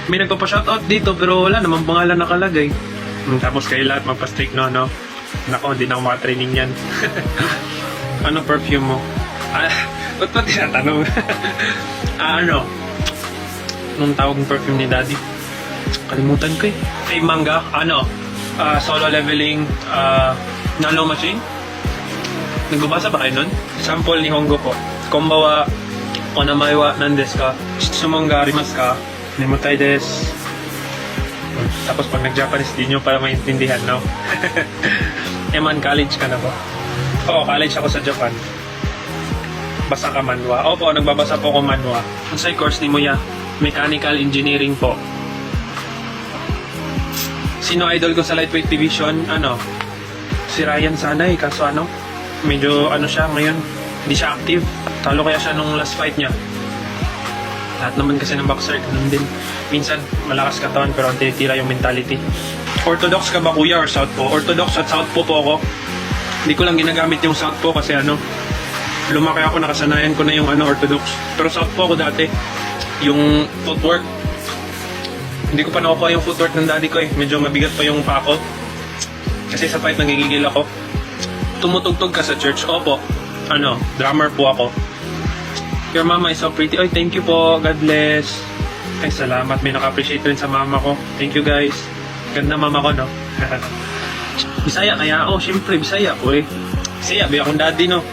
May nagpapa-shoutout dito pero wala namang pangalan nakalagay. Tapos kayo lahat magpa-stick no. Nako, hindi na ako makatraining yan. Ano perfume mo? Ba't pa tinatanong? Ano? Anong tawag ng perfume ni Daddy? Kalimutan ko eh. Flame Manga, solo leveling, nano machine. Nagbabasa ba kayo nun? Sample ni Hongo po. Konbawa, onamaiwa nandesu ka? Shitsumon ga arimasu ka? Nemutai desu. Tapos pag nag-Japanese, di nyo para maintindihan, no? Eman, college ka na ba? Oo, college ako sa Japan. Basa ka manhwa? Opo, nagbabasa po ako manhwa. Ang sa course ni Muya, Mechanical Engineering po. Sino idol ko sa lightweight division? Si Ryan sana eh, kaso medyo siya ngayon, hindi siya active. Talo kaya siya nung last fight niya. Lahat naman kasi ng boxer, ganun din. Minsan, malakas katawan pero tinitira yung mentality. Orthodox ka ba kuya or southpaw? Orthodox at southpaw po ako. Hindi ko lang ginagamit yung southpaw kasi lumaki ako, nakasanayan ko na yung orthodox. Pero southpaw ako dati. Yung footwork, hindi ko pa nakukuha yung footwork ng daddy ko eh. Medyo mabigat pa yung pa ako. Kasi sa fight nagigigil ako. Tumutugtog ka sa church? Opo. Drummer po ako. Your mama is so pretty. Oy, thank you po. God bless. Ay, salamat. May naka-appreciate rin sa mama ko. Thank you guys. Ganda mama ko, no? Bisaya kaya ako. Siyempre, Bisaya ko eh. Bisaya, biya akong daddy, no?